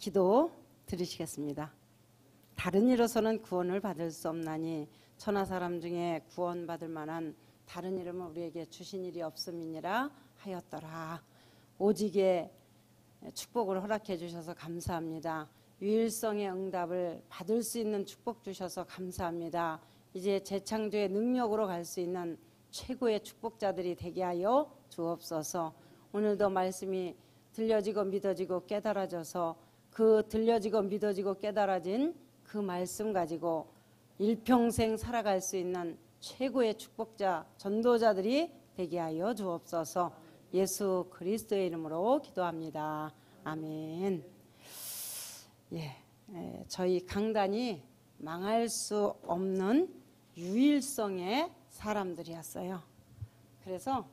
기도 드리시겠습니다. 다른 이로서는 구원을 받을 수 없나니 천하 사람 중에 구원받을 만한 다른 이름을 우리에게 주신 일이 없음이니라 하였더라. 오직의 축복을 허락해 주셔서 감사합니다. 유일성의 응답을 받을 수 있는 축복 주셔서 감사합니다. 이제 재창조의 능력으로 갈 수 있는 최고의 축복자들이 되게 하여 주옵소서. 오늘도 말씀이 들려지고 믿어지고 깨달아져서 그 들려지고 믿어지고 깨달아진 그 말씀 가지고 일평생 살아갈 수 있는 최고의 축복자 전도자들이 되게 하여 주옵소서. 예수 그리스도의 이름으로 기도합니다. 아멘. 저희 강단이 망할 수 없는 유일성의 사람들이었어요. 그래서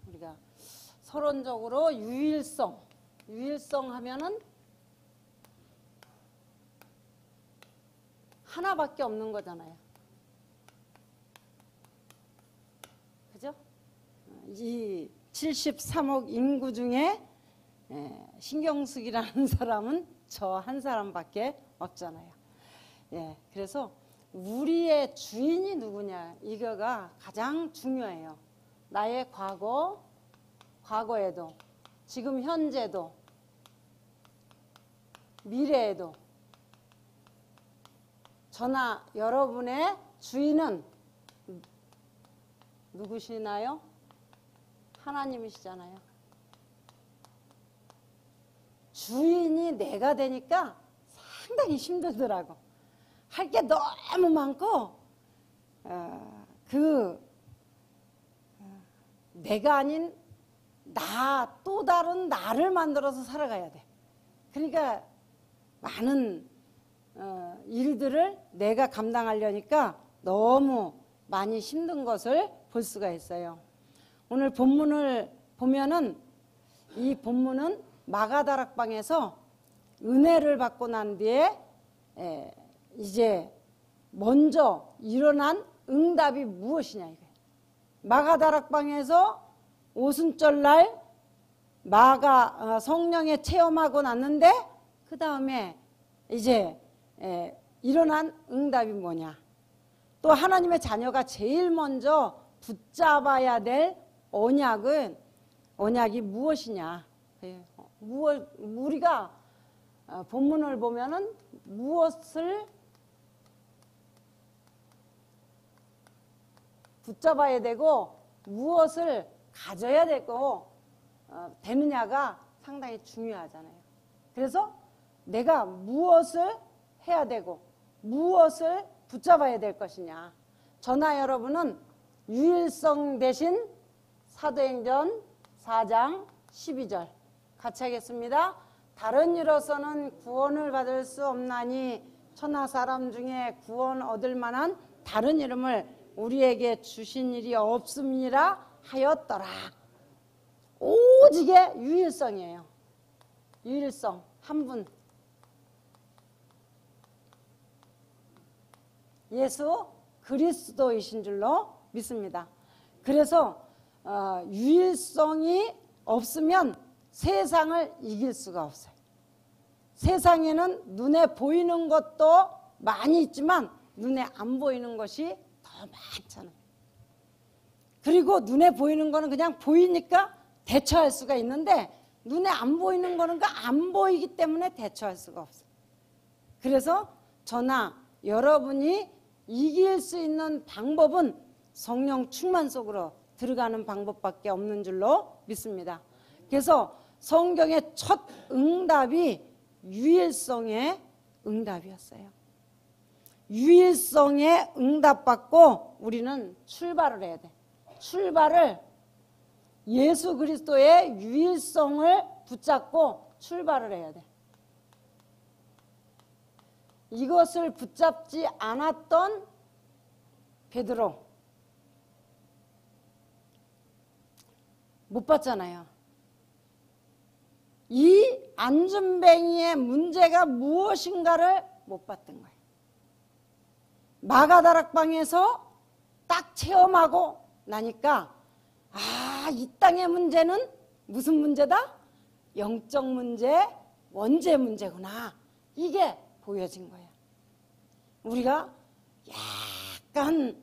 우리가 서론적으로 유일성 하면은 하나밖에 없는 거잖아요. 그죠? 이 73억 인구 중에 신경숙이라는 사람은 저 한 사람밖에 없잖아요. 그래서 우리의 주인이 누구냐, 이거가 가장 중요해요. 나의 과거에도, 지금 현재도, 미래에도 저나 여러분의 주인은 누구시나요? 하나님이시잖아요. 주인이 내가 되니까 상당히 힘들더라고. 할 게 너무 많고 내가 아닌 또 다른 나를 만들어서 살아가야 돼. 그러니까 많은 일들을 내가 감당하려니까 너무 많이 힘든 것을 볼 수가 있어요. 오늘 본문을 보면은 이 본문은 마가다락방에서 은혜를 받고 난 뒤에 이제 먼저 일어난 응답이 무엇이냐 이거예요. 마가다락방에서 오순절날 성령에 체험하고 났는데 그 다음에 이제 일어난 응답이 뭐냐. 또 하나님의 자녀가 제일 먼저 붙잡아야 될 언약이 무엇이냐. 우리가 본문을 보면은 무엇을 붙잡아야 되고 무엇을 가져야 되느냐가 상당히 중요하잖아요. 그래서 내가 무엇을 해야 되고 무엇을 붙잡아야 될 것이냐. 저나 여러분은 유일성 대신 사도행전 4장 12절 같이 하겠습니다. 다른 이로서는 구원을 받을 수 없나니 천하 사람 중에 구원 얻을 만한 다른 이름을 우리에게 주신 일이 없음이라 하였더라. 오직의 유일성이에요. 유일성 한 분, 예수 그리스도이신 줄로 믿습니다. 그래서 유일성이 없으면 세상을 이길 수가 없어요. 세상에는 눈에 보이는 것도 많이 있지만 눈에 안 보이는 것이 더 많잖아요. 그리고 눈에 보이는 거는 그냥 보이니까 대처할 수가 있는데 눈에 안 보이는 거는 안 보이기 때문에 대처할 수가 없어요. 그래서 저나 여러분이 이길 수 있는 방법은 성령 충만 속으로 들어가는 방법밖에 없는 줄로 믿습니다. 그래서 성경의 첫 응답이 유일성의 응답이었어요. 유일성의 응답받고 우리는 출발을 해야 돼. 출발을 예수 그리스도의 유일성을 붙잡고 출발을 해야 돼. 이것을 붙잡지 않았던 베드로 못 봤잖아요. 이 안준뱅이의 문제가 무엇인가를 못 봤던 거예요. 마가다락방에서 딱 체험하고 나니까 이 땅의 문제는 무슨 문제다? 영적 문제, 원죄 문제구나. 이게 보여진 거예요. 우리가 약간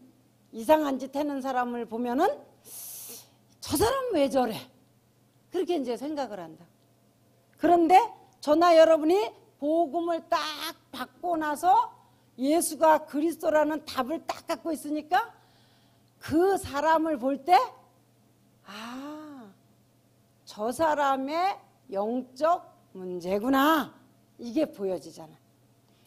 이상한 짓 하는 사람을 보면은 저 사람 왜 저래? 그렇게 이제 생각을 한다. 그런데 저나 여러분이 복음을 딱 받고 나서 예수가 그리스도라는 답을 딱 갖고 있으니까 그 사람을 볼 때 저 사람의 영적 문제구나. 이게 보여지잖아.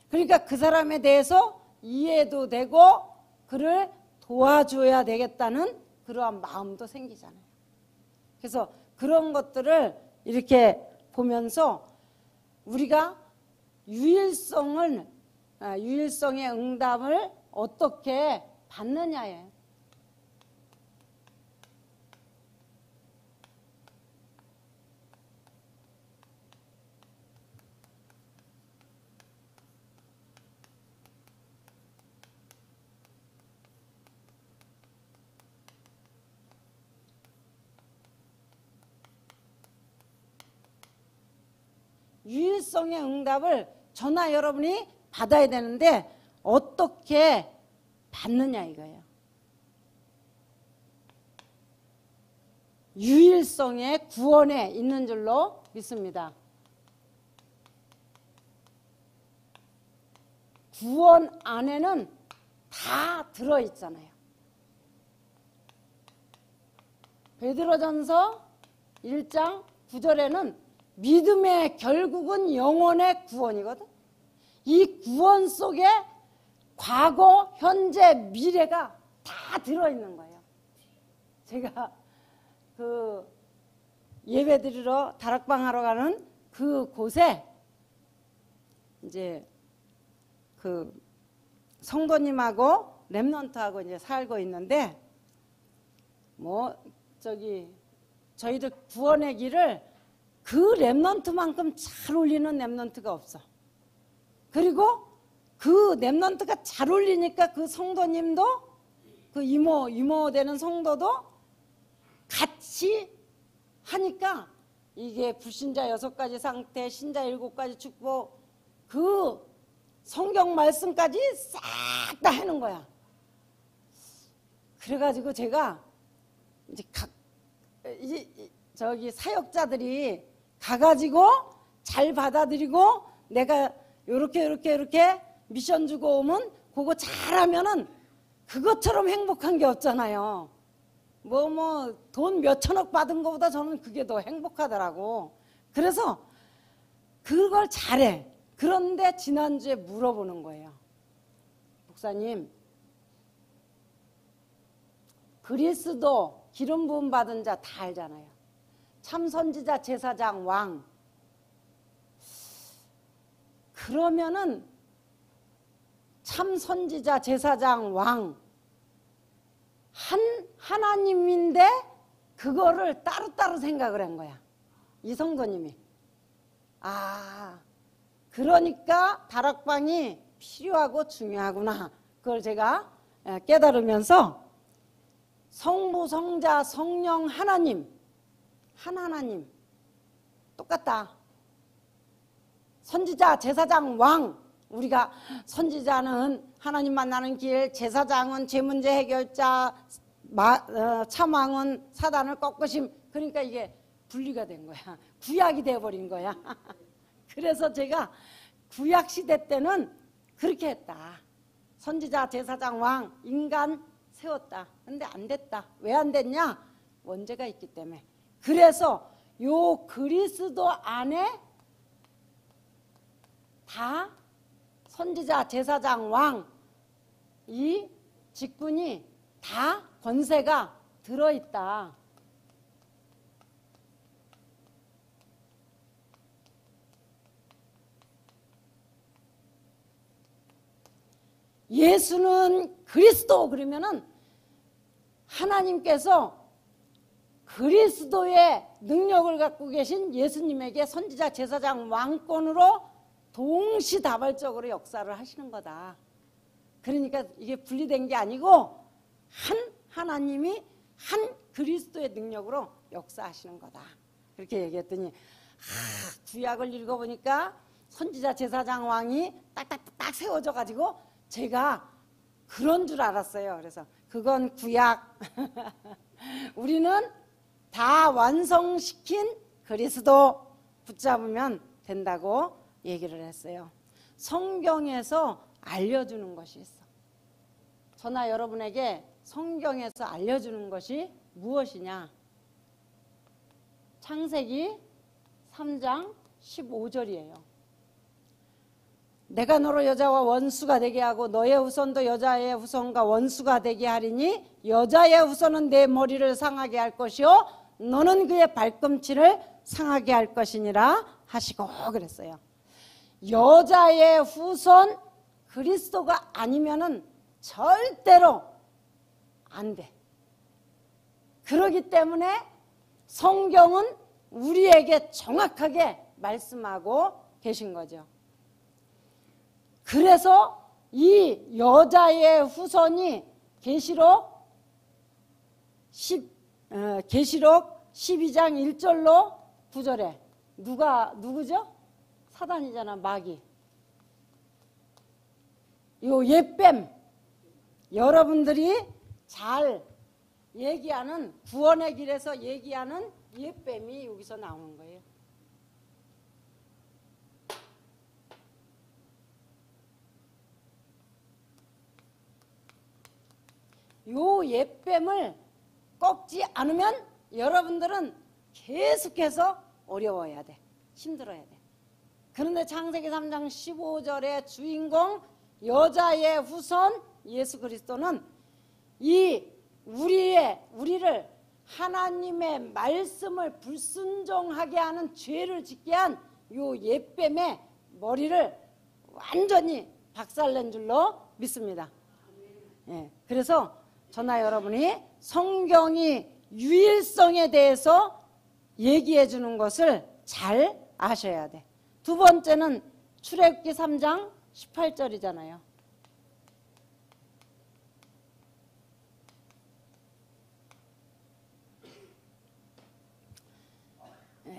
그러니까 그 사람에 대해서 이해도 되고 그를 도와줘야 되겠다는 그러한 마음도 생기잖아요. 그래서 그런 것들을 이렇게 보면서 우리가 유일성의 응답을 어떻게 받느냐예요. 유일성의 응답을 저나 여러분이 받아야 되는데 어떻게 받느냐 이거예요. 유일성의 구원에 있는 줄로 믿습니다. 구원 안에는 다 들어있잖아요. 베드로전서 1장 9절에는 믿음의 결국은 영혼의 구원이거든. 이 구원 속에 과거, 현재, 미래가 다 들어있는 거예요. 제가 그 예배 드리러 다락방 하러 가는 그 곳에 이제 그 성도님하고 렘넌트하고 이제 살고 있는데 저희들 구원의 길을 그 렘넌트만큼 잘 올리는 렘넌트가 없어. 그리고 그 렘넌트가 잘 올리니까 그 성도님도 그 이모 되는 성도도 같이 하니까 이게 불신자 6가지 상태, 신자 7가지 축복 그 성경 말씀까지 싹 다 하는 거야. 그래가지고 제가 이제 저기 사역자들이 가가지고 잘 받아들이고 내가 요렇게 미션 주고 오면 그거 잘하면은 그것처럼 행복한 게 없잖아요. 돈 몇천억 받은 것보다 저는 그게 더 행복하더라고. 그래서 그걸 잘해. 그런데 지난주에 물어보는 거예요. 목사님, 그리스도 기름 부음 받은 자 다 알잖아요. 참 선지자, 제사장, 왕. 그러면은 참 선지자, 제사장, 왕 하나님인데 그거를 따로따로 생각을 한 거야. 이 성도님이. 그러니까 다락방이 필요하고 중요하구나. 그걸 제가 깨달으면서 성부, 성자, 성령, 하나님 하나님 똑같다. 선지자, 제사장, 왕. 우리가 선지자는 하나님 만나는 길, 제사장은 죄 문제 해결자, 참왕은 사단을 꺾으심. 그러니까 이게 분리가 된 거야. 구약이 돼버린 거야. 그래서 제가 구약 시대 때는 그렇게 했다. 선지자, 제사장, 왕, 인간 세웠다. 근데 안 됐다. 왜 안 됐냐? 원죄가 있기 때문에. 그래서 요 그리스도 안에 다 선지자, 제사장, 왕 이 직분이 다 권세가 들어있다. 예수는 그리스도 그러면은 하나님께서 그리스도의 능력을 갖고 계신 예수님에게 선지자, 제사장, 왕권으로 동시다발적으로 역사를 하시는 거다. 그러니까 이게 분리된 게 아니고 한 하나님이 한 그리스도의 능력으로 역사하시는 거다. 그렇게 얘기했더니 구약을 읽어보니까 선지자, 제사장, 왕이 딱딱딱 세워져 가지고 제가 그런 줄 알았어요. 그래서 그건 구약. 우리는 다 완성시킨 그리스도 붙잡으면 된다고 얘기를 했어요. 성경에서 알려주는 것이 있어. 저나 여러분에게 성경에서 알려주는 것이 무엇이냐? 창세기 3장 15절이에요. 내가 너로 여자와 원수가 되게 하고 너의 후손도 여자의 후손과 원수가 되게 하리니 여자의 후손은 내 머리를 상하게 할 것이요 너는 그의 발꿈치를 상하게 할 것이니라 하시고 그랬어요. 여자의 후손 그리스도가 아니면은 절대로 안 돼. 그렇기 때문에 성경은 우리에게 정확하게 말씀하고 계신 거죠. 그래서 이 여자의 후손이 계시록 12장 1절로 9절에 누구죠? 사단이잖아. 마귀. 요 옛뱀, 여러분들이 잘 얘기하는 구원의 길에서 얘기하는 옛뱀이 여기서 나오는 거예요. 요 옛뱀을 꺾지 않으면 여러분들은 계속해서 어려워야 돼. 힘들어야 돼. 그런데 창세기 3장 15절의 주인공 여자의 후손 예수 그리스도는 이 우리를 하나님의 말씀을 불순종하게 하는 죄를 짓게 한 요 옛뱀의 머리를 완전히 박살낸 줄로 믿습니다. 예, 그래서 저나 여러분이 성경이 유일성에 대해서 얘기해 주는 것을 잘 아셔야 돼. 두 번째는 출애굽기 3장 18절이잖아요.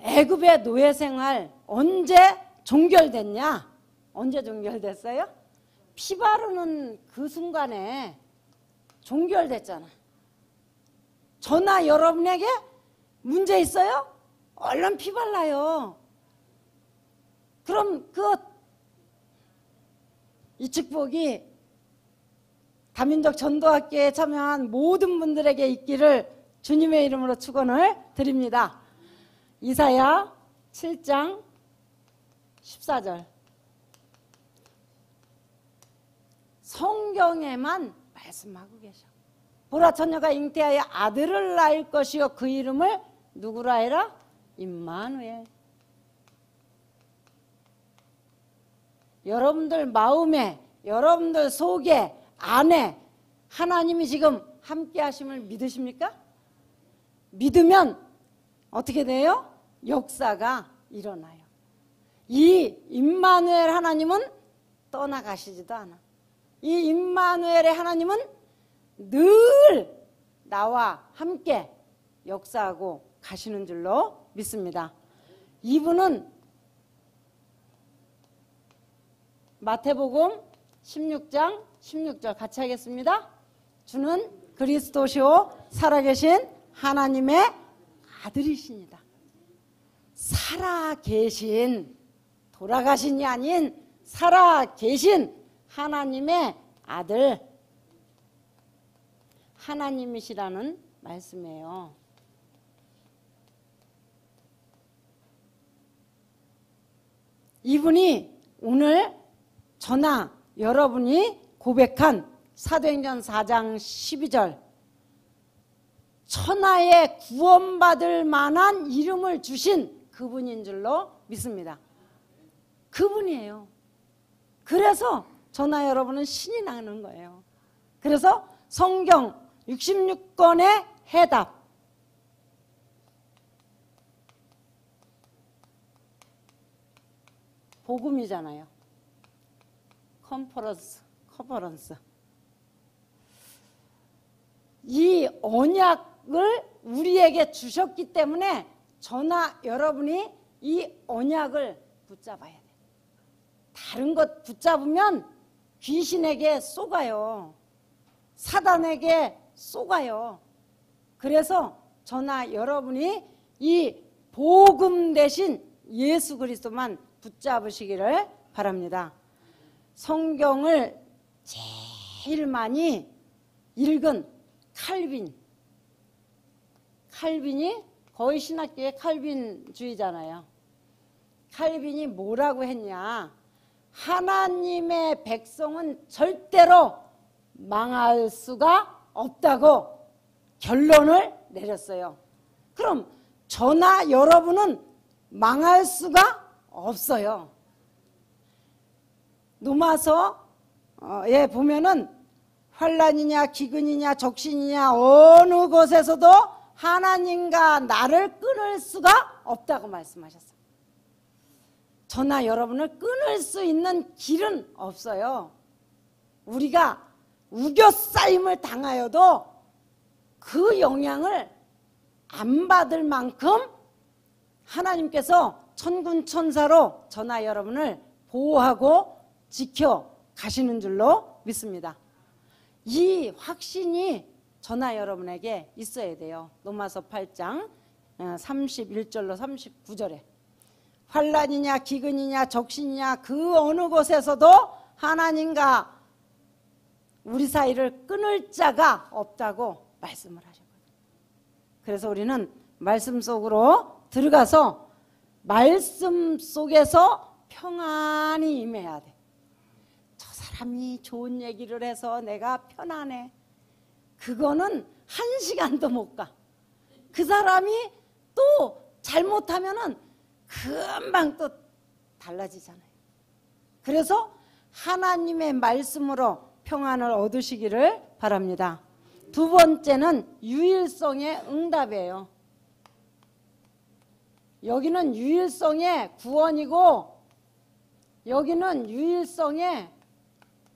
애굽의 노예 생활 언제 종결됐냐? 언제 종결됐어요? 피 바르는 그 순간에 종결됐잖아. 저나 여러분에게 문제 있어요? 얼른 피 발라요. 그럼 이 축복이 다민족 전도학교에 참여한 모든 분들에게 있기를 주님의 이름으로 축원을 드립니다. 이사야 7장 14절. 성경에만 말씀하고 계셔. 보라 처녀가 잉태하여 아들을 낳을 것이요 그 이름을 누구라 해라? 임마누엘. 여러분들 마음에, 여러분들 속에, 안에 하나님이 지금 함께 하심을 믿으십니까? 믿으면 어떻게 돼요? 역사가 일어나요. 이 임마누엘 하나님은 떠나가시지도 않아. 이 임마누엘의 하나님은 늘 나와 함께 역사하고 가시는 줄로 믿습니다. 이분은 마태복음 16장 16절 같이 하겠습니다. 주는 그리스도시요 살아계신 하나님의 아들이십니다. 살아계신, 돌아가신이 아닌 살아계신 하나님의 아들, 하나님이시라는 말씀이에요. 이분이 오늘 저나 여러분이 고백한 사도행전 4장 12절 천하에 구원받을 만한 이름을 주신 그분인 줄로 믿습니다. 그분이에요. 그래서 저나 여러분은 신이 나는 거예요. 그래서 성경 66권의 해답, 복음이잖아요. 컨퍼런스. 이 언약을 우리에게 주셨기 때문에 저나 여러분이 이 언약을 붙잡아야 돼요. 다른 것 붙잡으면 귀신에게 쏘가요. 사단에게 쏘가요. 그래서 저나 여러분이 이 복음 대신 예수 그리스도만 붙잡으시기를 바랍니다. 성경을 제일 많이 읽은 칼빈이 거의 신학교의 칼빈주의잖아요. 칼빈이 뭐라고 했냐? 하나님의 백성은 절대로 망할 수가 없다고 결론을 내렸어요. 그럼 저나 여러분은 망할 수가 없어요. 로마서에 보면은 환난이냐 기근이냐 적신이냐 어느 곳에서도 하나님과 나를 끊을 수가 없다고 말씀하셨어요. 저나 여러분을 끊을 수 있는 길은 없어요. 우리가 우겨싸임을 당하여도 그 영향을 안 받을 만큼 하나님께서 천군 천사로 저나 여러분을 보호하고 지켜 가시는 줄로 믿습니다. 이 확신이 저나 여러분에게 있어야 돼요. 로마서 8장 31절로 39절에 환난이냐 기근이냐 적신이냐 그 어느 곳에서도 하나님과 우리 사이를 끊을 자가 없다고 말씀을 하셨거든요. 그래서 우리는 말씀 속으로 들어가서 말씀 속에서 평안히 임해야 돼. 저 사람이 좋은 얘기를 해서 내가 편안해. 그거는 한 시간도 못 가. 그 사람이 또 잘못하면은 금방 또 달라지잖아요. 그래서 하나님의 말씀으로 평안을 얻으시기를 바랍니다. 두 번째는 유일성의 응답이에요. 여기는 유일성의 구원이고 여기는 유일성의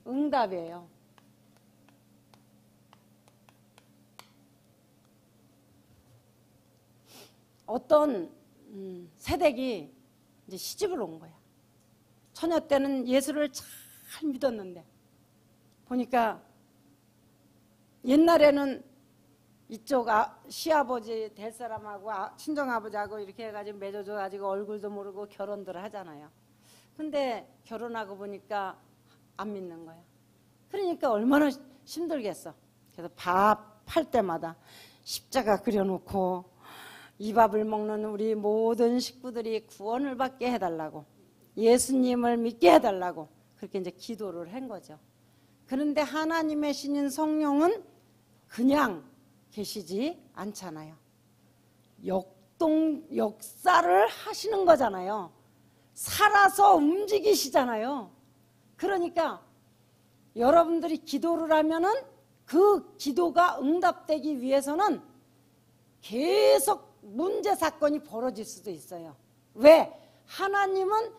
응답이에요. 어떤 새댁이 이제 시집을 온 거야. 처녀 때는 예수를 잘 믿었는데 보니까 옛날에는 이쪽 시아버지 될 사람하고 친정아버지하고 이렇게 해가지고 맺어줘가지고 얼굴도 모르고 결혼들 하잖아요. 근데 결혼하고 보니까 안 믿는 거야. 그러니까 얼마나 힘들겠어. 그래서 밥 할 때마다 십자가 그려놓고 이 밥을 먹는 우리 모든 식구들이 구원을 받게 해달라고, 예수님을 믿게 해달라고 그렇게 이제 기도를 한 거죠. 그런데 하나님의 신인 성령은 그냥 계시지 않잖아요. 역사를 하시는 거잖아요. 살아서 움직이시잖아요. 그러니까 여러분들이 기도를 하면은 그 기도가 응답되기 위해서는 계속 문제 사건이 벌어질 수도 있어요. 왜? 하나님은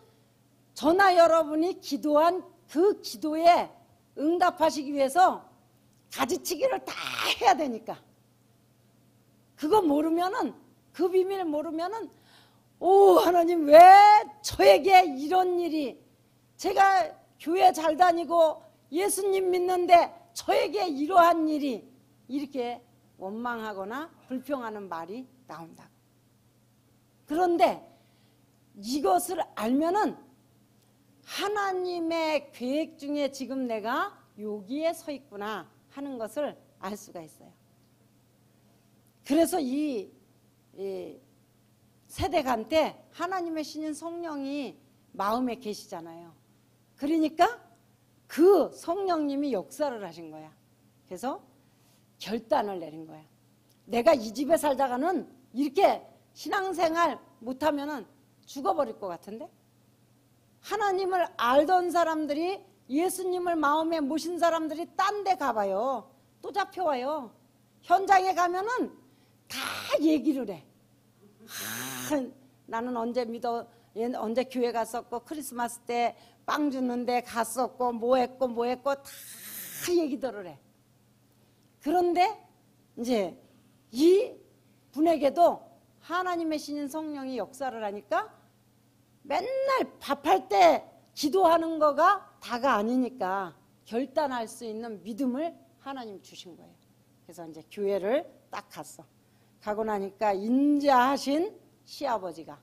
저나 여러분이 기도한 그 기도에 응답하시기 위해서 가지치기를 다 해야 되니까. 그거 모르면은, 그 비밀을 모르면은, 오, 하나님 왜 저에게 이런 일이, 제가 교회 잘 다니고 예수님 믿는데 저에게 이러한 일이, 이렇게 원망하거나 불평하는 말이 나온다고. 그런데 이것을 알면은 하나님의 계획 중에 지금 내가 여기에 서 있구나 하는 것을 알 수가 있어요. 그래서 이 세대간때 하나님의 신인 성령이 마음에 계시잖아요. 그러니까 그 성령님이 역사를 하신 거야. 그래서 결단을 내린 거야. 내가 이 집에 살다가는 이렇게 신앙생활 못하면은 죽어버릴 것 같은데? 하나님을 알던 사람들이, 예수님을 마음에 모신 사람들이 딴 데 가봐요. 또 잡혀와요. 현장에 가면은 다 얘기를 해. 나는 언제 언제 교회 갔었고, 크리스마스 때 빵 주는데 갔었고, 뭐 했고 다 얘기들을 해. 그런데 이제 이 분에게도 하나님의 신인 성령이 역사를 하니까 맨날 밥할 때 기도하는 거가 다가 아니니까 결단할 수 있는 믿음을 하나님 주신 거예요. 그래서 이제 교회를 딱 갔어. 가고 나니까 인자하신 시아버지가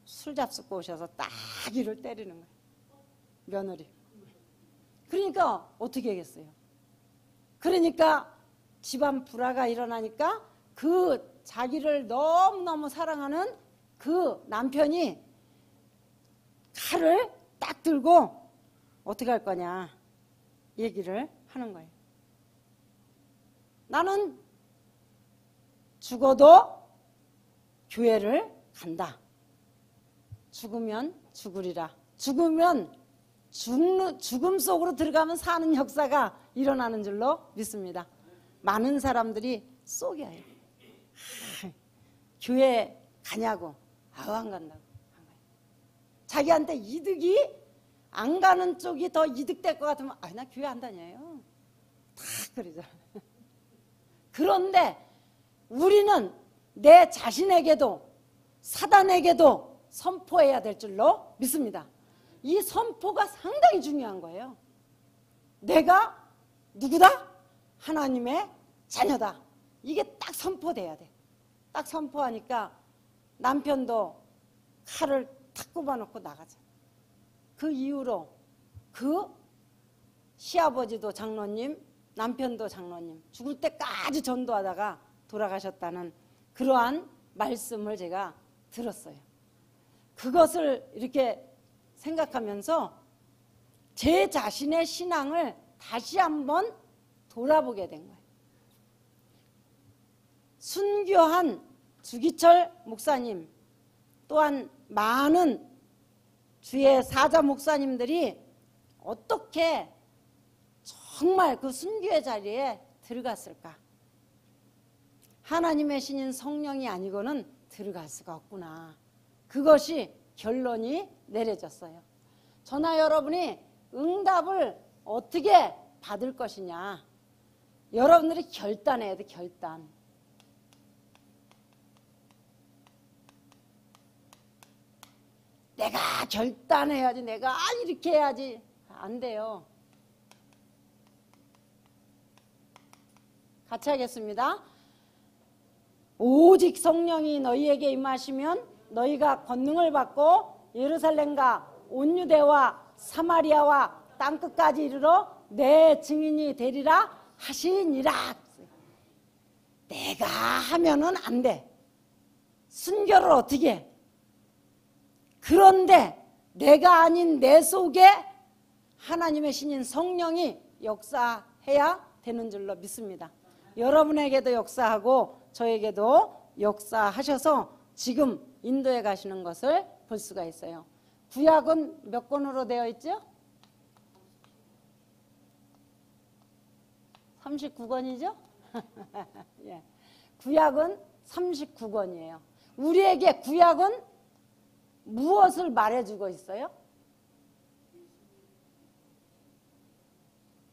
술 잡수고 오셔서 딱 이를 때리는 거예요. 며느리. 그러니까 어떻게 하겠어요? 그러니까 집안 불화가 일어나니까 그 자기를 너무너무 사랑하는 그 남편이 칼을 딱 들고 어떻게 할 거냐 얘기를 하는 거예요. 나는 죽어도 교회를 간다. 죽으면 죽으리라. 죽으면 죽음 속으로 들어가면 사는 역사가 일어나는 줄로 믿습니다. 많은 사람들이 속여요. 교회 가냐고. 안 간다고. 자기한테 이득이 안 가는 쪽이 더 이득될 것 같으면 나 교회 안 다녀요. 다 그러죠. 그런데 우리는 내 자신에게도 사단에게도 선포해야 될 줄로 믿습니다. 이 선포가 상당히 중요한 거예요. 내가 누구다? 하나님의 자녀다. 이게 딱 선포돼야 돼. 딱 선포하니까 남편도 칼을 탁 꼽아놓고 나가자. 그 이후로 그 시아버지도 장로님, 남편도 장로님, 죽을 때까지 전도하다가 돌아가셨다는 그러한 말씀을 제가 들었어요. 그것을 이렇게 생각하면서 제 자신의 신앙을 다시 한번 돌아보게 된 거예요. 순교한 주기철 목사님, 또한 많은 주의 사자 목사님들이 어떻게 정말 그 순교의 자리에 들어갔을까? 하나님의 신인 성령이 아니고는 들어갈 수가 없구나. 그것이 결론이 내려졌어요. 저나 여러분이 응답을 어떻게 받을 것이냐. 여러분들이 결단해야 돼, 결단. 내가 결단해야지, 내가 이렇게 해야지. 안 돼요. 같이 하겠습니다. 오직 성령이 너희에게 임하시면 너희가 권능을 받고 예루살렘과 온 유대와 사마리아와 땅끝까지 이르러 내 증인이 되리라 하시니라. 내가 하면은 안 돼. 순교를 어떻게 해? 그런데 내가 아닌 내 속에 하나님의 신인 성령이 역사해야 되는 줄로 믿습니다. 여러분에게도 역사하고 저에게도 역사하셔서 지금 인도에 가시는 것을 볼 수가 있어요. 구약은 몇 권으로 되어 있죠? 39권이죠? 예. 구약은 39권이에요. 우리에게 구약은 무엇을 말해주고 있어요?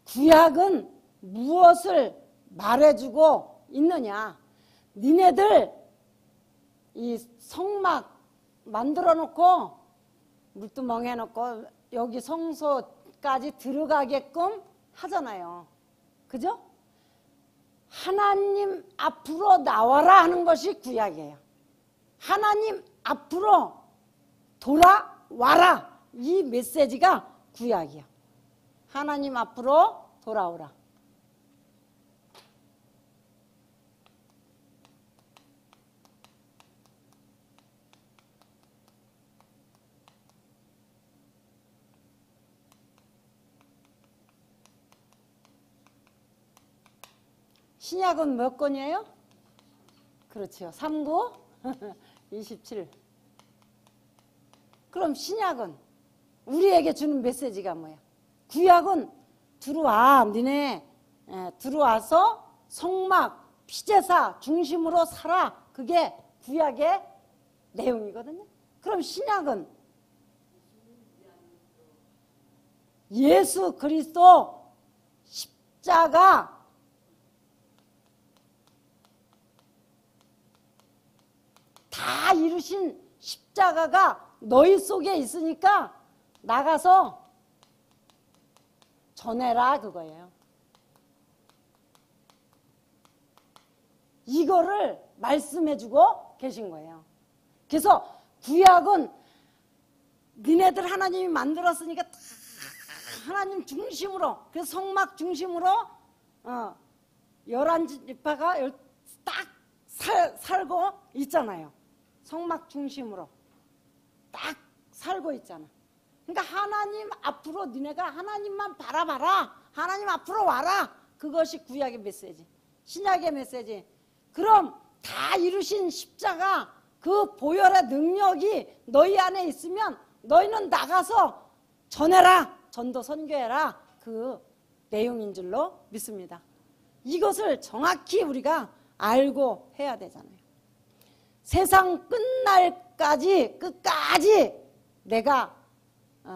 구약은 무엇을 말해주고 있느냐? 니네들 이 성막 만들어 놓고 물두멍 해놓고 여기 성소까지 들어가게끔 하잖아요. 그죠? 하나님 앞으로 나와라 하는 것이 구약이에요. 하나님 앞으로 돌아와라. 이 메시지가 구약이야. 하나님 앞으로 돌아오라. 신약은 몇 권이에요? 그렇죠. 3구 27. 그럼 신약은 우리에게 주는 메시지가 뭐야? 구약은 들어와. 니네 들어와서 성막, 피제사 중심으로 살아. 그게 구약의 내용이거든요. 그럼 신약은 예수 그리스도 십자가 다 이루신 십자가가 너희 속에 있으니까 나가서 전해라 그거예요. 이거를 말씀해주고 계신 거예요. 그래서 구약은 니네들 하나님이 만들었으니까 다 하나님 중심으로, 그래서 성막 중심으로 11지파가 딱 살고 있잖아요. 성막 중심으로 딱 살고 있잖아. 그러니까 하나님 앞으로 니네가 하나님만 바라봐라. 하나님 앞으로 와라. 그것이 구약의 메시지, 신약의 메시지. 그럼 다 이루신 십자가 그 보혈의 능력이 너희 안에 있으면 너희는 나가서 전해라. 전도 선교해라. 그 내용인 줄로 믿습니다. 이것을 정확히 우리가 알고 해야 되잖아요. 세상 끝날까지 끝까지 내가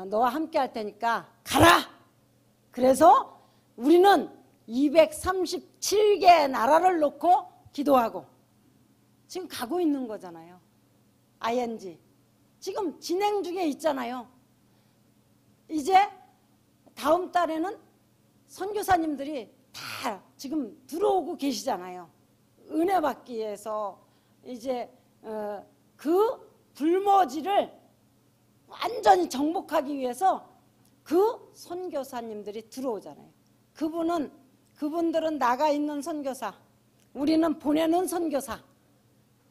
너와 함께 할 테니까 가라. 그래서 우리는 237개의 나라를 놓고 기도하고 지금 가고 있는 거잖아요. ING 지금 진행 중에 있잖아요. 이제 다음 달에는 선교사님들이 다 지금 들어오고 계시잖아요. 은혜 받기 위해서 이제 그 불모지를 완전히 정복하기 위해서 그 선교사님들이 들어오잖아요. 그분들은 나가 있는 선교사, 우리는 보내는 선교사.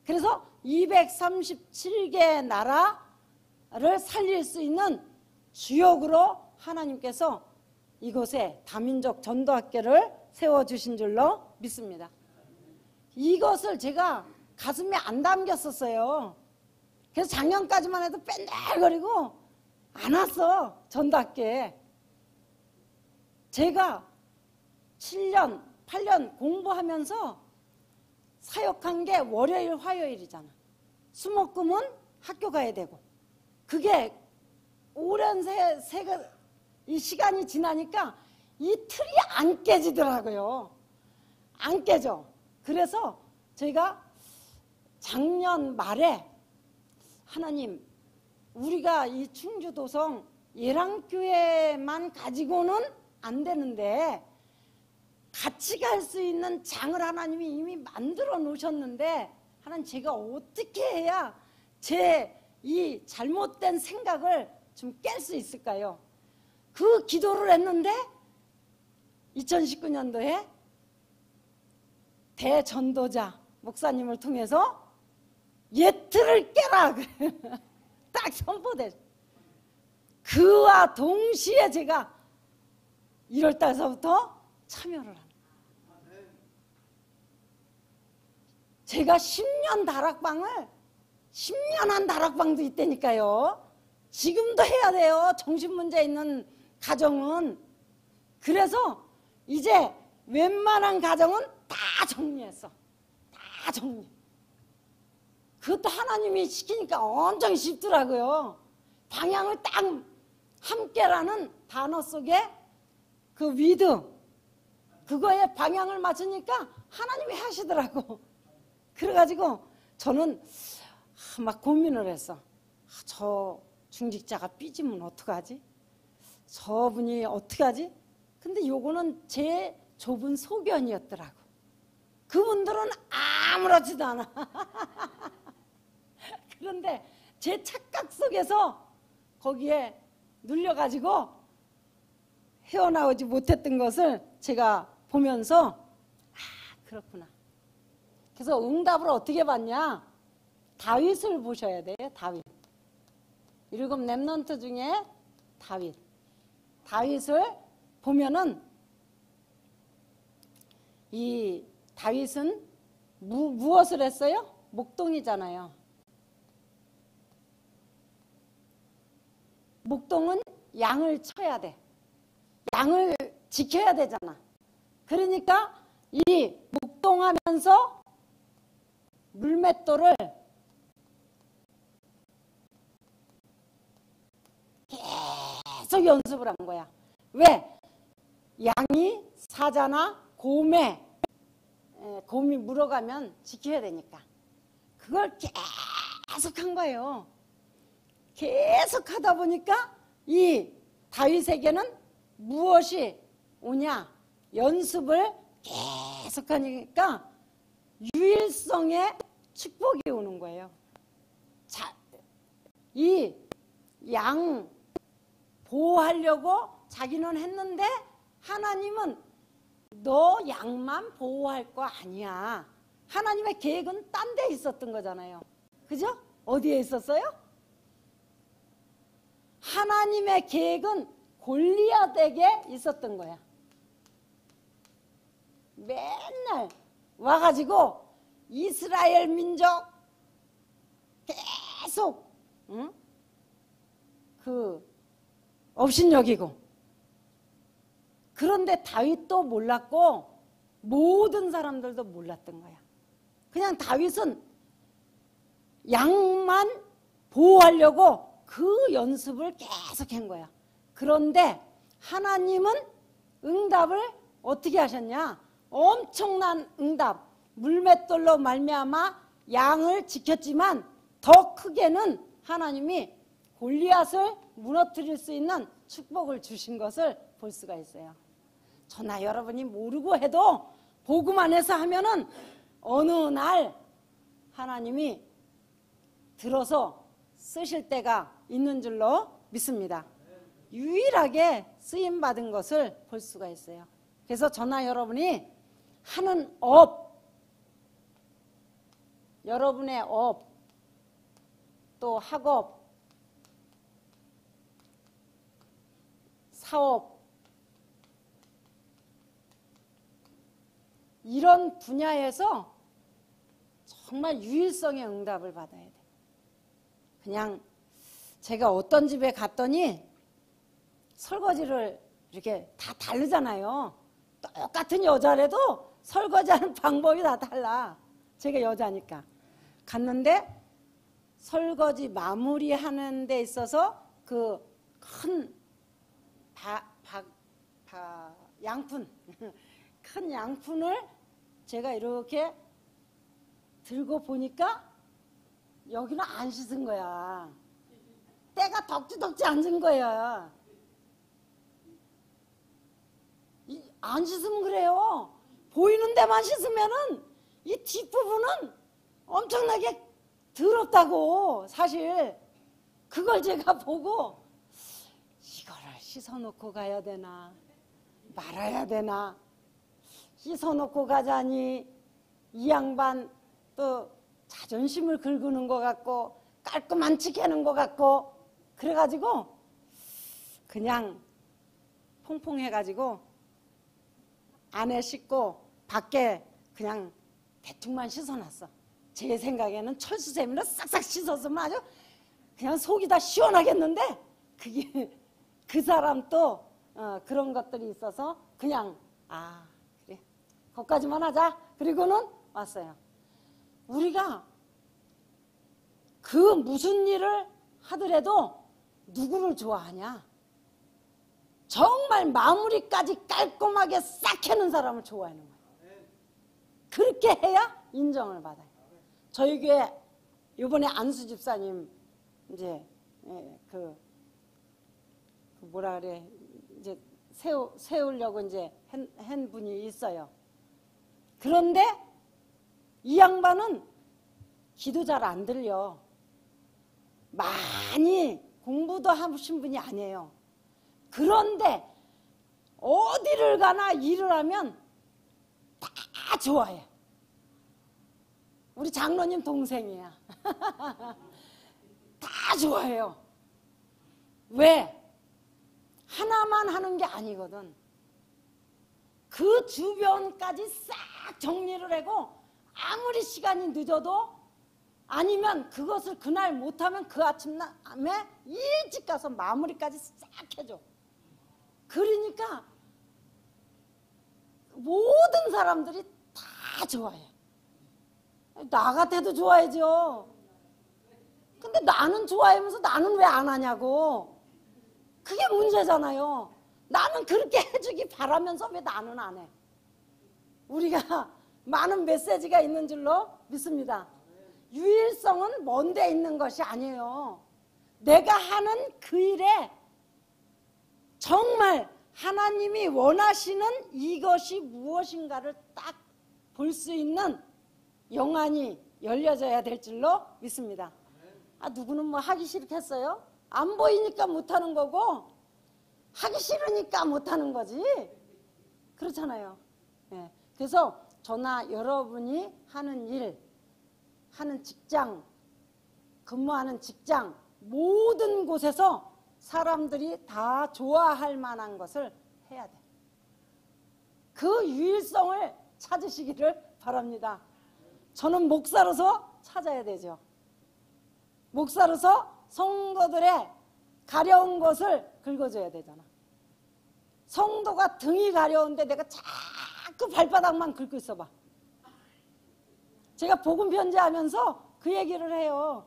그래서 237개의 나라를 살릴 수 있는 주역으로 하나님께서 이곳에 다민족 전도학교를 세워주신 줄로 믿습니다. 이것을 제가 가슴에 안 담겼었어요. 그래서 작년까지만 해도 뺀들거리고 안 왔어. 전도학교에. 제가 7년, 8년 공부하면서 사역한 게 월요일, 화요일이잖아. 수목금은 학교 가야 되고. 그게 오랜 이 시간이 지나니까 이 틀이 안 깨지더라고요. 안 깨져. 그래서 제가 작년 말에 하나님, 우리가 이 충주도성 예랑교회만 가지고는 안 되는데 같이 갈 수 있는 장을 하나님이 이미 만들어 놓으셨는데 하나님, 제가 어떻게 해야 제 이 잘못된 생각을 좀 깰 수 있을까요? 그 기도를 했는데 2019년도에 대전도자 목사님을 통해서 예틀을 깨라 딱 선포돼. 그와 동시에 제가 1월달서부터 참여를 합니다. 제가 10년 다락방을 10년 한 다락방도 있다니까요. 지금도 해야 돼요. 정신문제 있는 가정은. 그래서 이제 웬만한 가정은 다 정리했어. 다 정리. 그것도 하나님이 시키니까 엄청 쉽더라고요. 방향을 딱, 함께라는 단어 속에 그 위드, 그거에 방향을 맞추니까 하나님이 하시더라고. 그래가지고 저는 막 고민을 했어. 저 중직자가 삐지면 어떡하지? 저분이 어떡하지? 근데 요거는 제 좁은 소견이었더라고. 그분들은 아무렇지도 않아. 그런데 제 착각 속에서 거기에 눌려가지고 헤어나오지 못했던 것을 제가 보면서 그렇구나. 그래서 응답을 어떻게 받냐? 다윗을 보셔야 돼요. 다윗. 7 렘넌트 중에 다윗을 보면은 이 다윗은 무엇을 했어요? 목동이잖아요. 목동은 양을 쳐야 돼. 양을 지켜야 되잖아. 그러니까 이 목동하면서 물맷돌을 계속 연습을 한 거야. 왜? 양이 사자나 곰이 물어가면 지켜야 되니까. 그걸 계속 한 거예요. 계속 하다 보니까 이 다윗에게는 무엇이 오냐? 연습을 계속 하니까 유일성의 축복이 오는 거예요. 자, 이 양 보호하려고 자기는 했는데 하나님은 너 양만 보호할 거 아니야. 하나님의 계획은 딴 데 있었던 거잖아요. 그죠? 어디에 있었어요? 하나님의 계획은 골리앗에게 있었던 거야. 맨날 와가지고 이스라엘 민족 계속 업신여기고. 그런데 다윗도 몰랐고 모든 사람들도 몰랐던 거야. 그냥 다윗은 양만 보호하려고 그 연습을 계속 한 거야. 그런데 하나님은 응답을 어떻게 하셨냐? 엄청난 응답. 물맷돌로 말미암아 양을 지켰지만 더 크게는 하나님이 골리앗을 무너뜨릴 수 있는 축복을 주신 것을 볼 수가 있어요. 저나 여러분이 모르고 해도 보고만 해서 하면은 어느 날 하나님이 들어서 쓰실 때가 있는 줄로 믿습니다. 유일하게 쓰임받은 것을 볼 수가 있어요. 그래서 저나 여러분이 하는 업, 여러분의 업, 또 학업, 사업, 이런 분야에서 정말 유일성의 응답을 받아야 돼. 그냥 제가 어떤 집에 갔더니 설거지를 이렇게 다 다르잖아요. 똑같은 여자라도 설거지하는 방법이 다 달라. 제가 여자니까. 갔는데 설거지 마무리하는 데 있어서 그 큰 양푼 큰 양푼을 제가 이렇게 들고 보니까 여기는 안 씻은 거야. 때가 덕지덕지 앉은 거야. 안 씻으면 그래요. 보이는 데만 씻으면은 이 뒷부분은 엄청나게 더럽다고. 사실 그걸 제가 보고 이거를 씻어놓고 가야 되나 말아야 되나. 씻어놓고 가자니 이 양반 또 자존심을 긁는 것 같고 깔끔한 척 하는 것 같고 그래가지고 그냥 퐁퐁해가지고 안에 씻고 밖에 그냥 대충만 씻어놨어. 제 생각에는 철수세미로 싹싹 씻었으면 아주 그냥 속이 다 시원하겠는데 그게 그 사람 또 그런 것들이 있어서 그냥 그래 거기까지만 하자. 그리고는 왔어요. 우리가 그 무슨 일을 하더라도 누구를 좋아하냐? 정말 마무리까지 깔끔하게 싹 해놓은 사람을 좋아하는 거예요. 그렇게 해야 인정을 받아요. 저희 교회 이번에 안수 집사님 이제 그 뭐라 그래 이제 세우려고 이제 한 분이 있어요. 그런데 이 양반은 기도 잘 안 들려. 많이 공부도 하신 분이 아니에요. 그런데 어디를 가나 일을 하면 다 좋아해. 우리 장로님 동생이야. 다 좋아해요. 왜? 하나만 하는 게 아니거든. 그 주변까지 싹 정리를 하고 아무리 시간이 늦어도 아니면 그것을 그날 못하면 그 아침에 일찍 가서 마무리까지 싹 해줘. 그러니까 모든 사람들이 다 좋아해. 나 같아도 좋아해죠. 근데 나는 좋아하면서 나는 왜 안 하냐고. 그게 문제잖아요. 나는 그렇게 해주기 바라면서 왜 나는 안 해. 우리가 많은 메시지가 있는 줄로 믿습니다. 유일성은 먼 데 있는 것이 아니에요. 내가 하는 그 일에 정말 하나님이 원하시는 이것이 무엇인가를 딱 볼 수 있는 영안이 열려져야 될 줄로 믿습니다. 누구는 뭐 하기 싫겠어요? 안 보이니까 못하는 거고 하기 싫으니까 못하는 거지. 그렇잖아요. 네. 그래서 저나 여러분이 하는 일, 하는 직장, 근무하는 직장 모든 곳에서 사람들이 다 좋아할 만한 것을 해야 돼. 그 유일성을 찾으시기를 바랍니다. 저는 목사로서 찾아야 되죠. 목사로서 성도들의 가려운 것을 긁어줘야 되잖아. 성도가 등이 가려운데 내가 자꾸 발바닥만 긁고 있어봐. 제가 복음 편지하면서 그 얘기를 해요.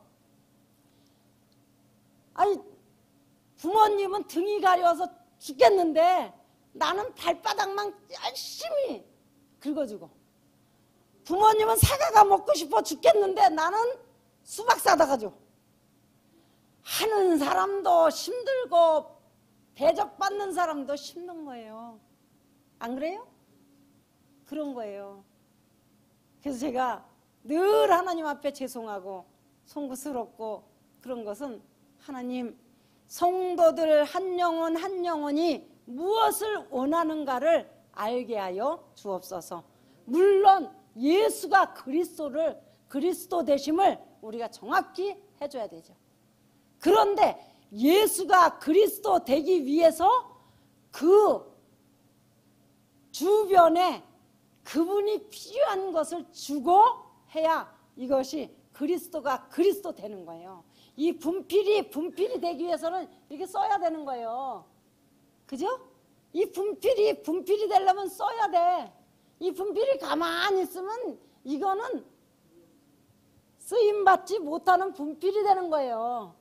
아니 부모님은 등이 가려워서 죽겠는데 나는 발바닥만 열심히 긁어주고, 부모님은 사과가 먹고 싶어 죽겠는데 나는 수박 사다가 줘. 하는 사람도 힘들고 대접받는 사람도 힘든 거예요. 안 그래요? 그런 거예요. 그래서 제가 늘 하나님 앞에 죄송하고 송구스럽고 그런 것은, 하나님, 성도들 한 영혼 한 영혼이 무엇을 원하는가를 알게 하여 주옵소서. 물론 예수가 그리스도 되심을 우리가 정확히 해줘야 되죠. 그런데 예수가 그리스도 되기 위해서 그 주변에 그분이 필요한 것을 주고 해야 이것이 그리스도가 그리스도 되는 거예요. 이 분필이 되기 위해서는 이렇게 써야 되는 거예요. 그죠? 이 분필이 되려면 써야 돼. 이 분필이 가만히 있으면 이거는 쓰임받지 못하는 분필이 되는 거예요.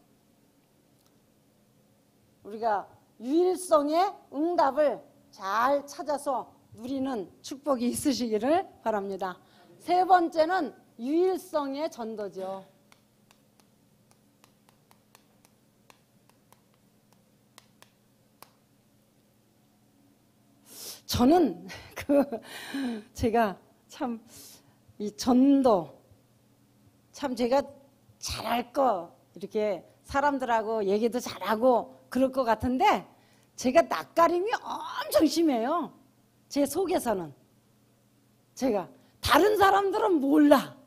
우리가 유일성의 응답을 잘 찾아서 누리는 축복이 있으시기를 바랍니다. 세 번째는 유일성의 전도죠. 저는 제가 참 이 전도 참 제가 잘할 거, 이렇게 사람들하고 얘기도 잘하고 그럴 것 같은데 제가 낯가림이 엄청 심해요. 제 속에서는. 제가 다른 사람들은 몰라.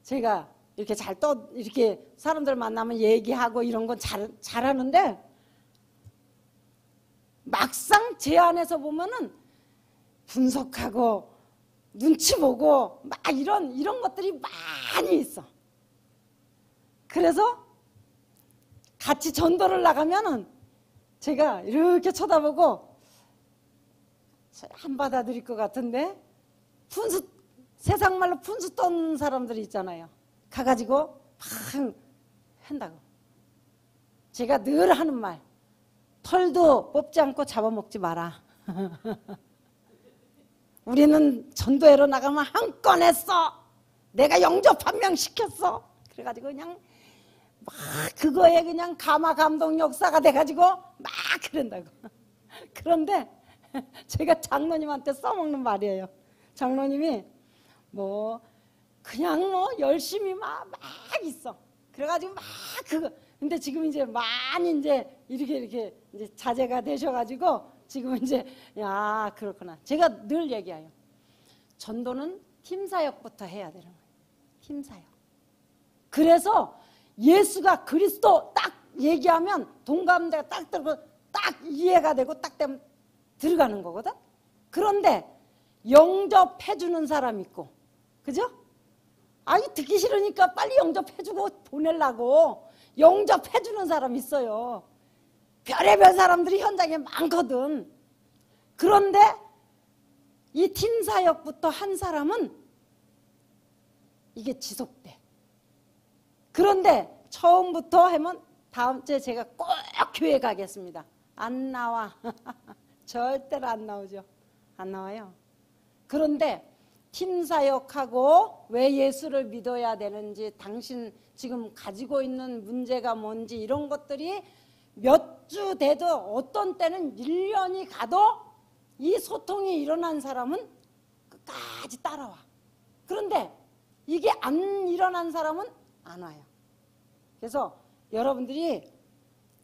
제가 이렇게 이렇게 사람들 만나면 얘기하고 이런 건 잘하는데 막상 제 안에서 보면은 분석하고 눈치 보고 막 이런 것들이 많이 있어. 그래서 같이 전도를 나가면은 제가 이렇게 쳐다보고 안 받아들일 것 같은데 세상 말로 푼수 떤 사람들이 있잖아요. 가가지고 팍 한다고. 제가 늘 하는 말, 털도 뽑지 않고 잡아먹지 마라. 우리는 전도회로 나가면 한 건 했어. 내가 영접 한 명 시켰어. 그래가지고 그냥 막 그거에 그냥 감화 감동 역사가 돼가지고 막 그런다고. 그런데 제가 장로님한테 써먹는 말이에요. 장로님이 그냥 열심히 막 있어. 그래가지고 막 근데 지금 이제 많이 이제 이렇게 이제 자제가 되셔가지고 지금 이제 그렇구나. 제가 늘 얘기해요. 전도는 팀사역부터 해야 되는 거예요. 팀사역. 그래서 예수가 그리스도 딱 얘기하면 동감대가 딱 들고 딱 이해가 되고 딱 되면 들어가는 거거든. 그런데 영접해주는 사람 있고, 그죠? 아이, 듣기 싫으니까 빨리 영접해주고 보내려고 영접해주는 사람 있어요. 별의별 사람들이 현장에 많거든. 그런데 이 팀사역부터 한 사람은 이게 지속돼. 그런데 처음부터 하면 다음 주에 제가 꼭 교회 가겠습니다. 안 나와. 절대로 안 나오죠. 안 나와요. 그런데 팀사역하고 왜 예수를 믿어야 되는지, 당신 지금 가지고 있는 문제가 뭔지, 이런 것들이 몇 주 돼도 어떤 때는 1년이 가도 이 소통이 일어난 사람은 끝까지 따라와. 그런데 이게 안 일어난 사람은 안 와요. 그래서 여러분들이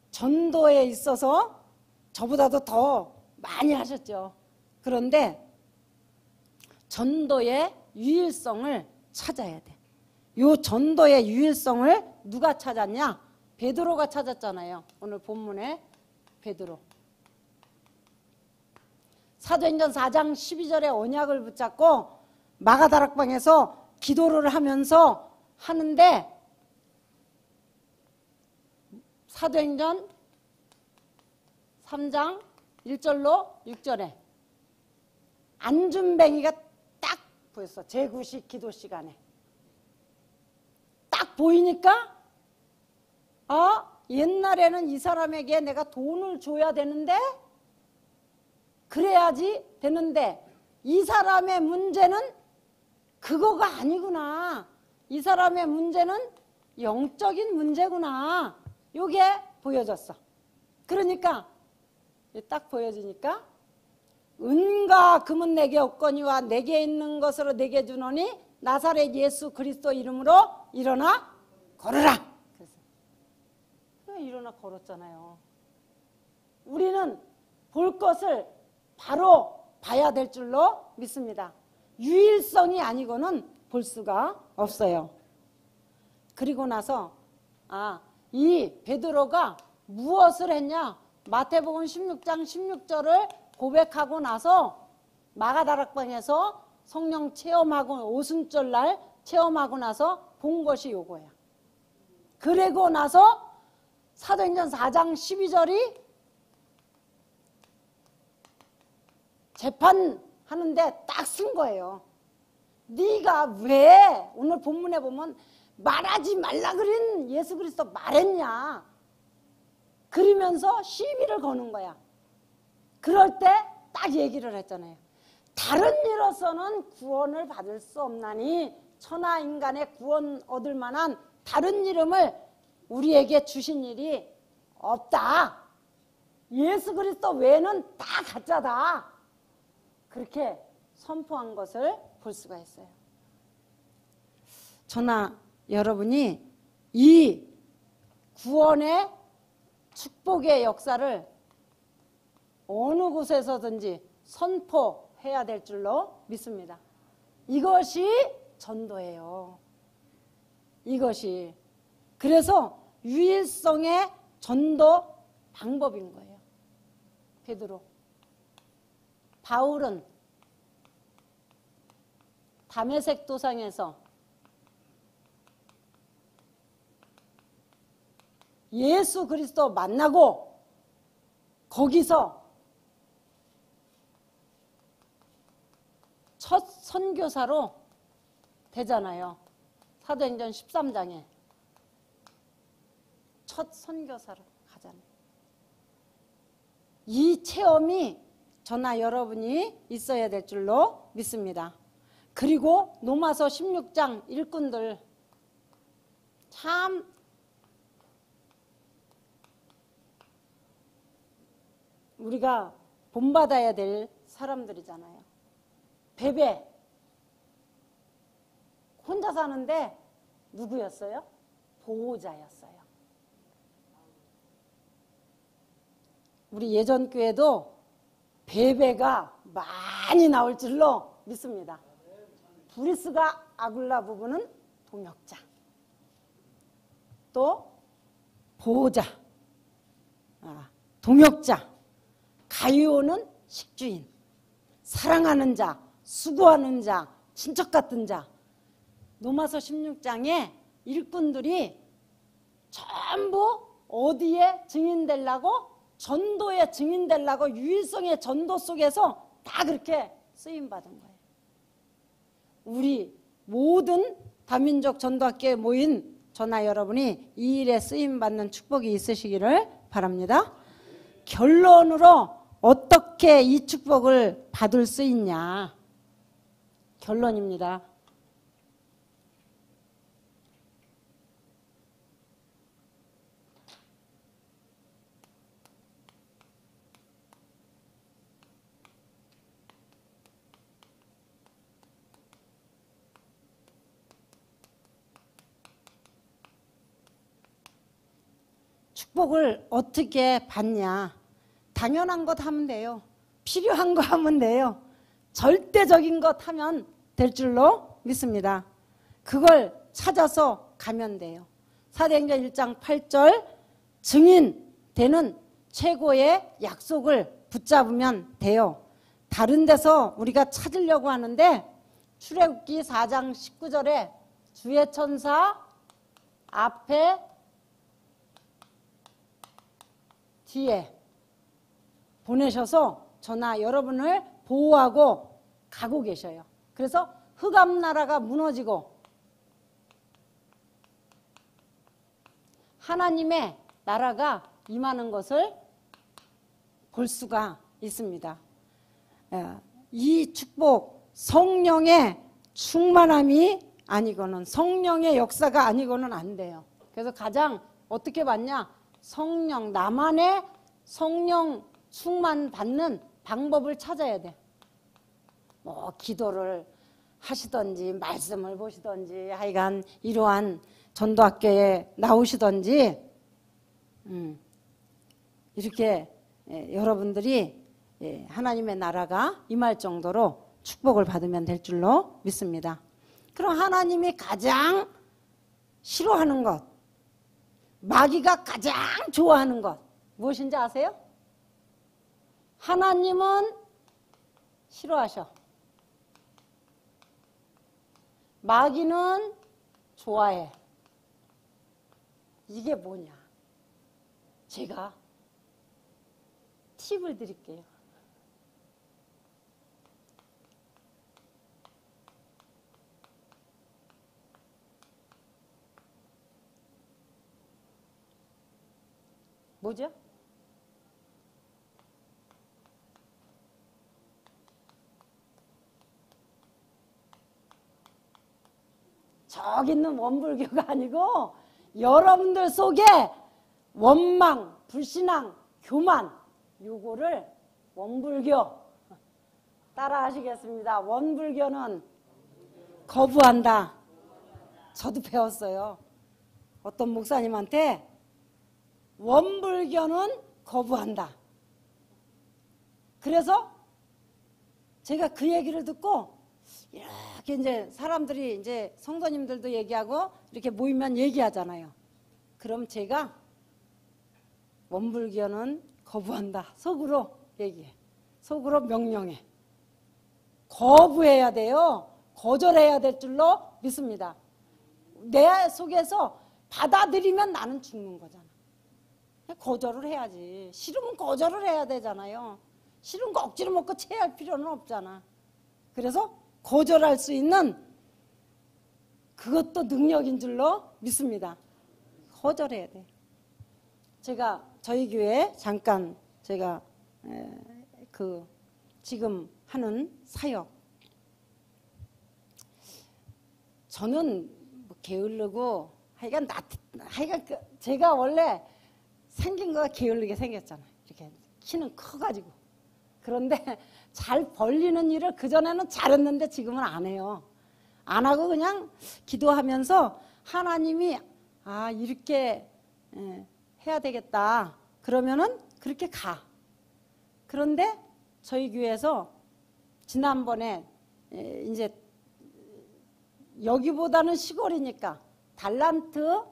전도에 있어서 저보다도 더 많이 하셨죠. 그런데 전도의 유일성을 찾아야 돼. 요 전도의 유일성을 누가 찾았냐? 베드로가 찾았잖아요. 오늘 본문에 베드로. 사도행전 4장 12절에 언약을 붙잡고 마가다락방에서 기도를 하면서 하는데, 사도행전 3장 1절로 6절에 안준뱅이가 딱 보였어. 제9식 기도 시간에 딱 보이니까 옛날에는 이 사람에게 내가 돈을 줘야 되는데, 그래야지 되는데, 이 사람의 문제는 그거가 아니구나. 이 사람의 문제는 영적인 문제구나. 요게 보여졌어. 그러니까 딱 보여지니까, 은과 금은 내게 없거니와 내게 있는 것으로 내게 주노니 나사렛 예수 그리스도 이름으로 일어나 걸으라. 그래서 일어나 걸었잖아요. 우리는 볼 것을 바로 봐야 될 줄로 믿습니다. 유일성이 아니고는 볼 수가 없어요. 그리고 나서 이 베드로가 무엇을 했냐? 마태복음 16장 16절을 고백하고 나서 마가다락방에서 성령 체험하고 오순절 날 체험하고 나서 본 것이 요거야. 그리고 나서 사도행전 4장 12절이 재판하는데 딱 쓴 거예요. 네가 왜 오늘 본문에 보면 말하지 말라 그린 예수 그리스도 말했냐? 그러면서 시비를 거는 거야. 그럴 때 딱 얘기를 했잖아요. 다른 일로서는 구원을 받을 수 없나니 천하 인간의 구원 얻을 만한 다른 이름을 우리에게 주신 일이 없다. 예수 그리스도 외에는 다 가짜다. 그렇게 선포한 것을 볼 수가 있어요. 저나 여러분이 이 구원의 축복의 역사를 어느 곳에서든지 선포해야 될 줄로 믿습니다. 이것이 전도예요. 이것이. 그래서 유일성의 전도 방법인 거예요. 베드로. 바울은 다메섹 도상에서 예수 그리스도 만나고 거기서 첫 선교사로 되잖아요. 사도행전 13장에 첫 선교사로 가잖아요. 이 체험이 저나 여러분이 있어야 될 줄로 믿습니다. 그리고 로마서 16장 일꾼들 참 우리가 본받아야 될 사람들이잖아요. 베베 혼자 사는데 누구였어요? 보호자였어요. 우리 예전 교회도 베베가 많이 나올 줄로 믿습니다. 브리스가 아굴라 부부는 동역자, 또 보호자, 동역자, 가이오는 식주인, 사랑하는 자, 수고하는 자, 친척 같은 자. 로마서 16장에 일꾼들이 전부 어디에 증인되려고? 전도에 증인되려고 유일성의 전도 속에서 다 그렇게 쓰임받은 거예요. 우리 모든 다민족 전도학교에 모인 저나 여러분이 이 일에 쓰임받는 축복이 있으시기를 바랍니다. 결론으로 어떻게 이 축복을 받을 수 있냐? 결론입니다. 축복을 어떻게 받냐? 당연한 것 하면 돼요. 필요한 거 하면 돼요. 절대적인 것 하면 될 줄로 믿습니다. 그걸 찾아서 가면 돼요. 사도행전 1장 8절 증인 되는 최고의 약속을 붙잡으면 돼요. 다른 데서 우리가 찾으려고 하는데 출애굽기 4장 19절에 주의 천사 앞에 뒤에 보내셔서 저나 여러분을 보호하고 가고 계셔요. 그래서 흑암나라가 무너지고 하나님의 나라가 임하는 것을 볼 수가 있습니다. 이 축복, 성령의 충만함이 아니고는, 성령의 역사가 아니고는 안 돼요. 그래서 가장 어떻게 받냐? 성령, 나만의 성령 충만 받는 방법을 찾아야 돼. 뭐 기도를 하시던지 말씀을 보시던지 하여간 이러한 전도학교에 나오시던지 이렇게 여러분들이 하나님의 나라가 임할 정도로 축복을 받으면 될 줄로 믿습니다. 그럼 하나님이 가장 싫어하는 것, 마귀가 가장 좋아하는 것 무엇인지 아세요? 하나님은 싫어하셔. 마귀는 좋아해. 이게 뭐냐? 제가 팁을 드릴게요. 뭐죠? 저기 있는 원불교가 아니고 여러분들 속에 원망, 불신앙, 교만, 요거를 원불교 따라 하시겠습니다. 원불교는 거부한다. 저도 배웠어요. 어떤 목사님한테 원불교는 거부한다. 그래서 제가 그 얘기를 듣고 이렇게 이제 사람들이 이제 성도님들도 얘기하고 이렇게 모이면 얘기하잖아요. 그럼 제가 원불교는 거부한다. 속으로 얘기해. 속으로 명령해. 거부해야 돼요. 거절해야 될 줄로 믿습니다. 내 속에서 받아들이면 나는 죽는 거잖아. 거절을 해야지. 싫으면 거절을 해야 되잖아요. 싫은 거 억지로 먹고 체할 필요는 없잖아. 그래서 거절할 수 있는 그것도 능력인 줄로 믿습니다. 거절해야 돼. 제가 저희 교회에 잠깐 제가 지금 하는 사역, 저는 뭐 게으르고 하여간 제가 원래 생긴 거가 게을르게 생겼잖아요. 이렇게 키는 커가지고. 그런데 잘 벌리는 일을 그전에는 잘했는데 지금은 안 해요. 안 하고 그냥 기도하면서 하나님이 이렇게 해야 되겠다. 그러면은 그렇게 가. 그런데 저희 교회에서 지난번에 이제 여기보다는 시골이니까 달란트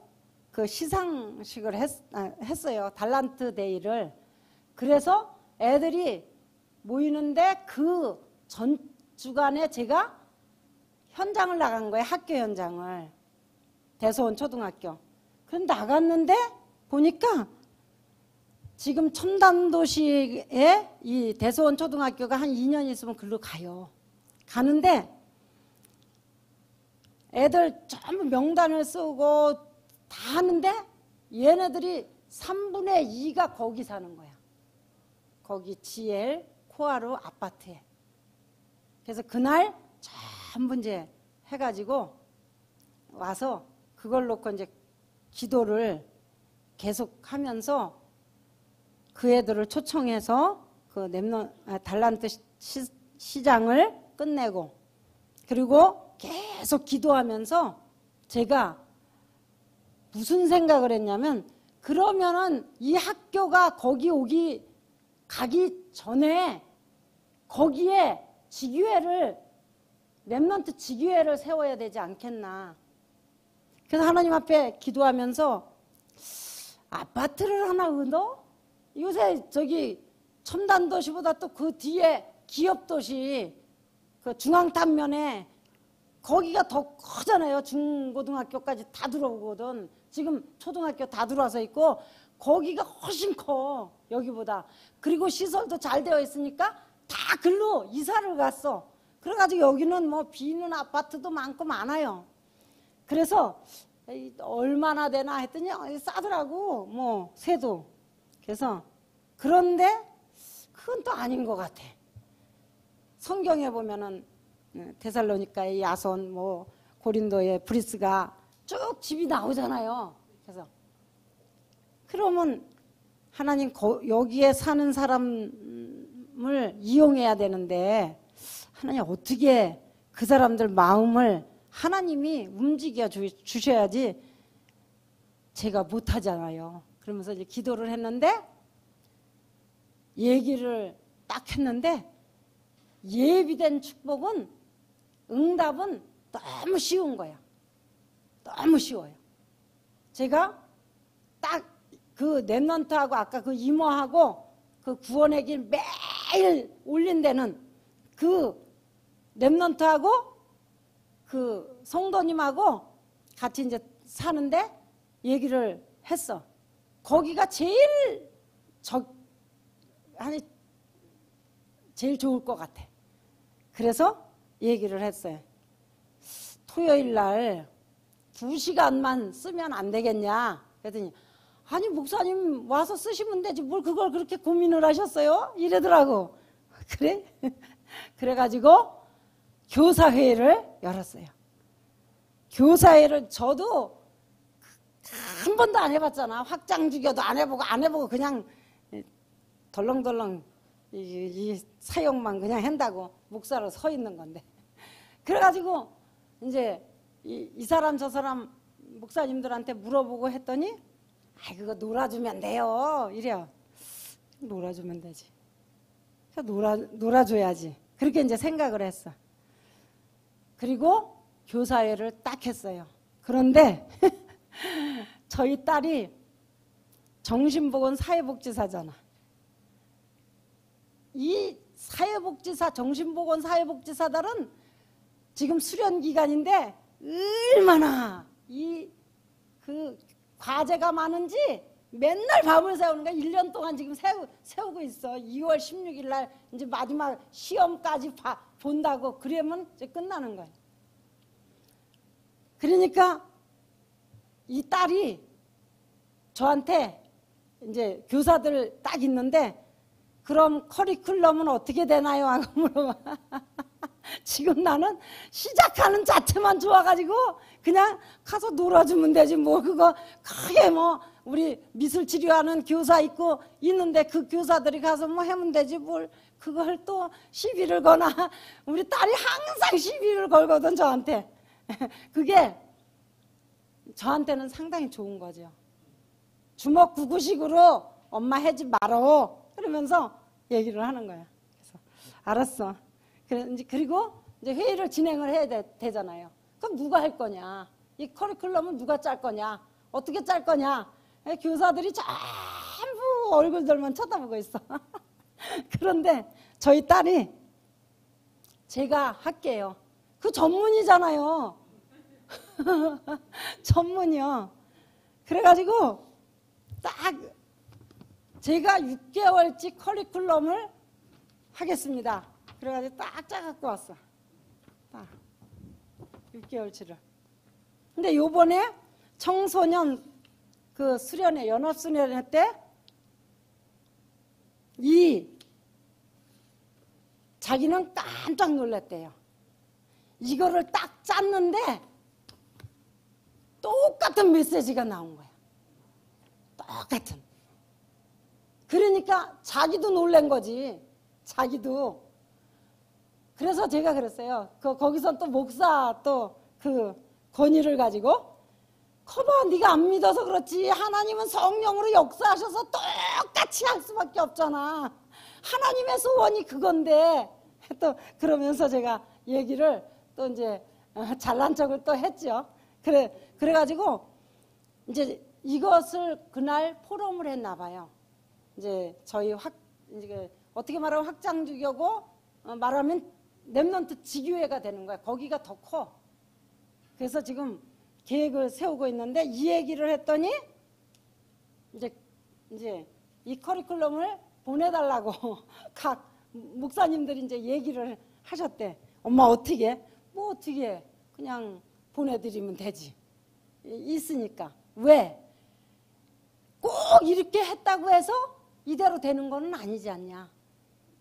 그 시상식을 했어요. 달란트 데이를. 그래서 애들이 모이는데 그 주간에 제가 현장을 나간 거예요. 학교 현장을. 대소원 초등학교. 그럼 나갔는데 보니까 지금 첨단도시에 이 대소원 초등학교가 한 2년 있으면 글로 가요. 가는데 애들 전부 명단을 쓰고 다 하는데 얘네들이 3분의 2가 거기 사는 거야. 거기 GL 코아루 아파트에. 그래서 그날 전부 이제 해가지고 와서 그걸 놓고 이제 기도를 계속 하면서 그 애들을 초청해서 그 달란트 시장을 끝내고 그리고 계속 기도하면서 제가 무슨 생각을 했냐면 그러면은 이 학교가 거기 가기 전에 거기에 지교회를 렘넌트 지교회를 세워야 되지 않겠나. 그래서 하나님 앞에 기도하면서 아파트를 하나 얻어? 요새 저기 첨단도시보다 또 그 뒤에 기업도시 그 중앙탄면에 거기가 더 크잖아요. 중고등학교까지 다 들어오거든. 지금 초등학교 다 들어와서 있고 거기가 훨씬 커 여기보다. 그리고 시설도 잘 되어 있으니까 다 글로 이사를 갔어. 그래가지고 여기는 뭐 비는 아파트도 많고 많아요. 그래서 얼마나 되나 했더니 싸더라고 뭐 세도. 그래서 그런데 그건 또 아닌 것 같아. 성경에 보면은 데살로니가의 야손 뭐 고린도의 브리스가 쭉 집이 나오잖아요. 그래서 그러면 하나님 여기에 사는 사람을 이용해야 되는데 하나님 어떻게 그 사람들 마음을 하나님이 움직여 주셔야지 제가 못하잖아요. 그러면서 이제 기도를 했는데 얘기를 딱 했는데 예비된 축복은 응답은 너무 쉬운 거야. 너무 쉬워요. 제가 딱 그 랩런트하고 아까 그 이모하고 그 구원의 길 매일 올린 데는 그 랩런트하고 그 성도님하고 같이 이제 사는데 얘기를 했어. 거기가 제일 제일 좋을 것 같아. 그래서 얘기를 했어요. 토요일 날 2시간만 쓰면 안 되겠냐? 그랬더니 아니 목사님 와서 쓰시면 되지 뭘 그걸 그렇게 고민을 하셨어요? 이러더라고. 그래? 그래가지고 교사회를 열었어요. 교사회를 저도 한 번도 안 해봤잖아. 확장주교도 안 해보고 그냥 덜렁덜렁 이 사역만 그냥 한다고 목사로 서 있는 건데. 그래가지고 이제 이 사람 저 사람 목사님들한테 물어보고 했더니 아이 그거 놀아주면 돼요. 이래요. 놀아주면 되지. 놀아줘야지. 그렇게 이제 생각을 했어. 그리고 교사회를 딱 했어요. 그런데 저희 딸이 정신보건 사회복지사잖아. 이 사회복지사 정신보건 사회복지사들은 지금 수련 기간인데 얼마나 그 과제가 많은지 맨날 밤을 새우는 거야. 1년 동안 지금 세우고 있어. 2월 16일 날 이제 마지막 시험까지 본다고. 그러면 이제 끝나는 거야. 그러니까 이 딸이 저한테 이제 교사들 딱 있는데 그럼 커리큘럼은 어떻게 되나요? 하고 물어봐. 지금 나는 시작하는 자체만 좋아가지고 그냥 가서 놀아주면 되지 뭐 그거 크게 뭐 우리 미술 치료하는 교사 있고 있는데 그 교사들이 가서 뭐 하면 되지 뭘 그걸 또 시비를 거나. 우리 딸이 항상 시비를 걸거든 저한테. 그게 저한테는 상당히 좋은 거죠. 주먹구구식으로 엄마 하지 말어 그러면서 얘기를 하는 거야. 그래서 알았어. 그리고 이제 회의를 진행을 해야 되잖아요. 그럼 누가 할 거냐? 이 커리큘럼은 누가 짤 거냐? 어떻게 짤 거냐? 교사들이 전부 얼굴들만 쳐다보고 있어. 그런데 저희 딸이 제가 할게요. 그 전문이잖아요. 전문이요. 그래가지고 딱 제가 6개월치 커리큘럼을 하겠습니다. 그래가지고 딱 짜갖고 왔어. 딱 6개월치를. 근데 요번에 청소년 그 수련회, 연합수련회 때 자기는 깜짝 놀랐대요. 이거를 딱 짰는데 똑같은 메시지가 나온 거야. 똑같은. 그러니까 자기도 놀란 거지. 자기도. 그래서 제가 그랬어요. 거기서 또 목사 또 그 권위를 가지고 커버 네가 안 믿어서 그렇지 하나님은 성령으로 역사하셔서 똑같이 할 수밖에 없잖아. 하나님의 소원이 그건데 또 그러면서 제가 얘기를 또 이제 잘난 척을 또 했죠. 그래가지고 이제 이것을 그날 포럼을 했나 봐요. 이제 저희 이제 어떻게 말하면 확장주교고 말하면 렘넌트 지교회가 되는 거야. 거기가 더 커. 그래서 지금 계획을 세우고 있는데 이 얘기를 했더니 이제 이 커리큘럼을 보내달라고 각 목사님들이 이제 얘기를 하셨대. 엄마 어떻게? 뭐 어떻게? 그냥 보내드리면 되지. 있으니까. 왜? 꼭 이렇게 했다고 해서 이대로 되는 거는 아니지 않냐.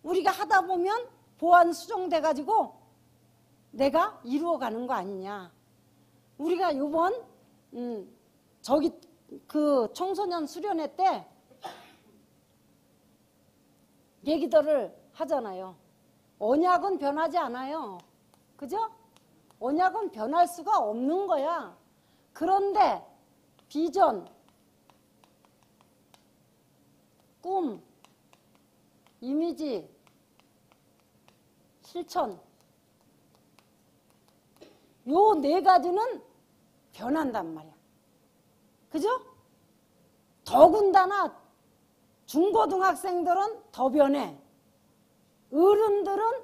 우리가 하다 보면 보안 수정돼가지고 내가 이루어가는 거 아니냐. 우리가 요번 저기 그 청소년 수련회 때 얘기들을 하잖아요. 언약은 변하지 않아요. 그죠? 언약은 변할 수가 없는 거야. 그런데 비전, 꿈, 이미지, 실천 요 네 가지는 변한단 말이야. 그죠? 더군다나 중고등학생들은 더 변해. 어른들은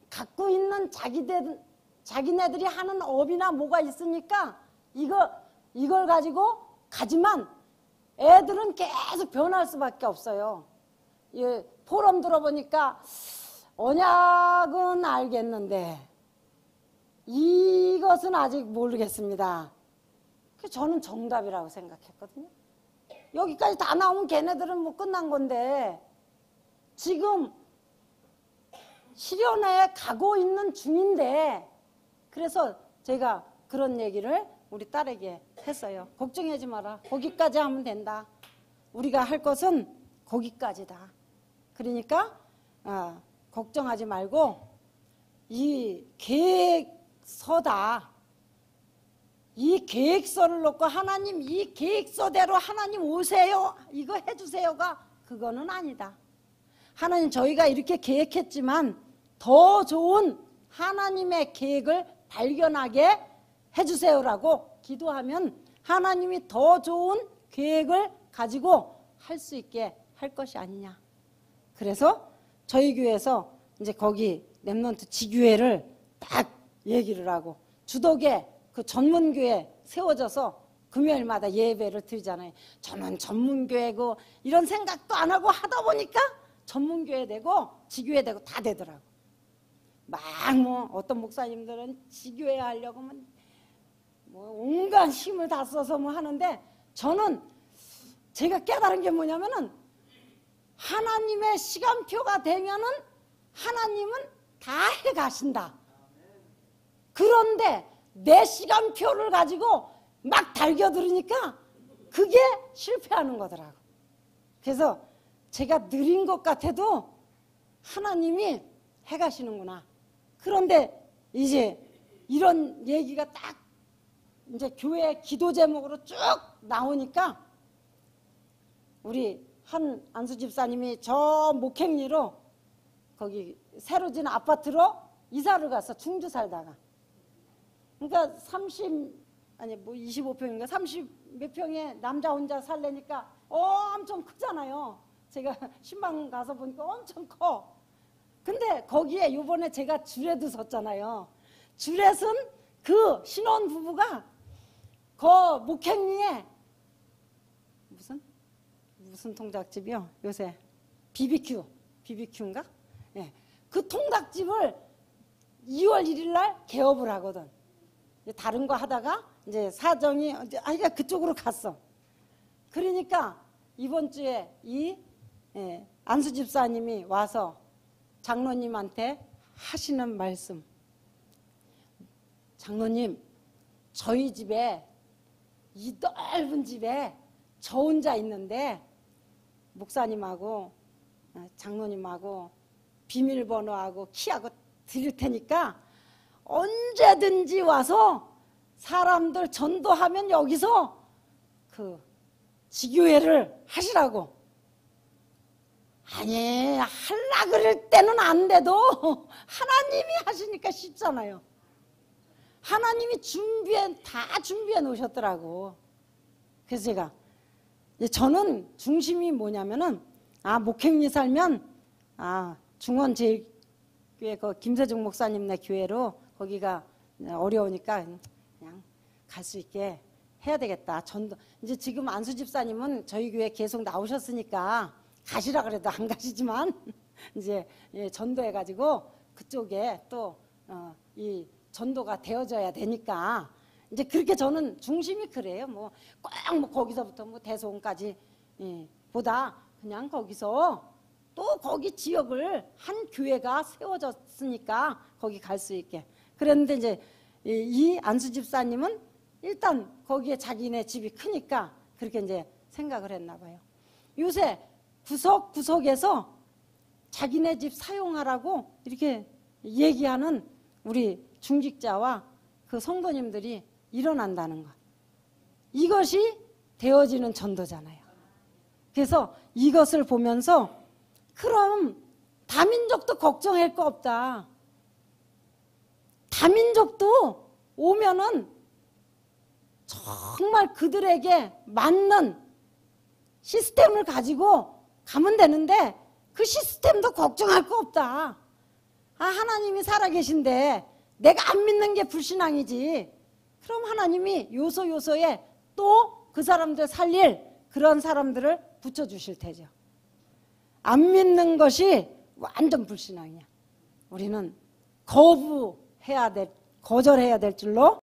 갖고 있는 자기네들이 하는 업이나 뭐가 있으니까 이걸 가지고 가지만 애들은 계속 변할 수밖에 없어요. 예, 포럼 들어보니까 언약은 알겠는데 이것은 아직 모르겠습니다. 저는 정답이라고 생각했거든요. 여기까지 다 나오면 걔네들은 뭐 끝난 건데 지금 실현에 가고 있는 중인데 그래서 제가 그런 얘기를 우리 딸에게 했어요. 걱정하지 마라. 거기까지 하면 된다. 우리가 할 것은 거기까지다. 그러니까 걱정하지 말고 이 계획서다. 이 계획서를 놓고 하나님 이 계획서대로 하나님 오세요. 이거 해주세요가 그거는 아니다. 하나님 저희가 이렇게 계획했지만 더 좋은 하나님의 계획을 발견하게 해주세요라고 기도하면 하나님이 더 좋은 계획을 가지고 할 수 있게 할 것이 아니냐. 그래서 저희 교회에서 이제 거기 렘넌트 지교회를 딱 얘기를 하고 주덕에 그 전문교회 세워져서 금요일마다 예배를 드리잖아요. 저는 전문교회고 이런 생각도 안 하고 하다 보니까 전문교회 되고 지교회 되고 다 되더라고. 막 뭐 어떤 목사님들은 지교회 하려고 뭐 온갖 힘을 다 써서 뭐 하는데 저는 제가 깨달은 게 뭐냐면은 하나님의 시간표가 되면은 하나님은 다 해가신다. 그런데 내 시간표를 가지고 막 달겨들으니까 그게 실패하는 거더라고. 그래서 제가 느린 것 같아도 하나님이 해가시는구나. 그런데 이제 이런 얘기가 딱 이제 교회 기도 제목으로 쭉 나오니까 우리 한 안수 집사님이 저 목행리로 거기 새로 지은 아파트로 이사를 가서 충주 살다가 그러니까 25평인가 30 몇 평에 남자 혼자 살래니까 엄청 크잖아요. 제가 신방 가서 보니까 엄청 커. 근데 거기에 요번에 제가 주례도 섰잖아요. 주례선 그 신혼 부부가 그 목행리에 무슨 통닭집이요? 요새 BBQ인가? 예. 그 통닭집을 2월 1일 날 개업을 하거든. 다른 거 하다가 이제 사정이 아이가 그쪽으로 갔어. 그러니까 이번 주에 이 안수 집사님이 와서 장로님한테 하시는 말씀. 장로님, 저희 집에 이 넓은 집에 저 혼자 있는데 목사님하고 장로님하고 비밀번호하고 키하고 드릴 테니까 언제든지 와서 사람들 전도하면 여기서 그 지교회를 하시라고. 아니, 할라 그럴 때는 안 돼도 하나님이 하시니까 쉽잖아요. 하나님이 다 준비해 놓으셨더라고. 그래서 제가 저는 중심이 뭐냐면은 목행리 살면 중원제일교회 그 김세중 목사님네 교회로 거기가 어려우니까 그냥 갈 수 있게 해야 되겠다. 전도 이제 지금 안수 집사님은 저희 교회 계속 나오셨으니까 가시라 그래도 안 가시지만 이제 전도해가지고 그쪽에 또 이 전도가 되어져야 되니까 이제 그렇게 저는 중심이 그래요. 뭐 꼭 거기서부터 대소원까지 보다 그냥 거기서 또 거기 지역을 한 교회가 세워졌으니까 거기 갈 수 있게. 그랬는데 이제 이 안수 집사님은 일단 거기에 자기네 집이 크니까 그렇게 이제 생각을 했나 봐요. 요새 구석구석에서 자기네 집 사용하라고 이렇게 얘기하는 우리 중직자와 그 성도님들이 일어난다는 것. 이것이 되어지는 전도잖아요. 그래서 이것을 보면서 그럼 다민족도 걱정할 거 없다. 다민족도 오면은 정말 그들에게 맞는 시스템을 가지고 가면 되는데 그 시스템도 걱정할 거 없다. 하나님이 살아계신데 내가 안 믿는 게 불신앙이지. 그럼 하나님이 요소요소에 또 그 사람들 살릴 그런 사람들을 붙여주실 테죠. 안 믿는 것이 완전 불신앙이야. 우리는 거절해야 될 줄로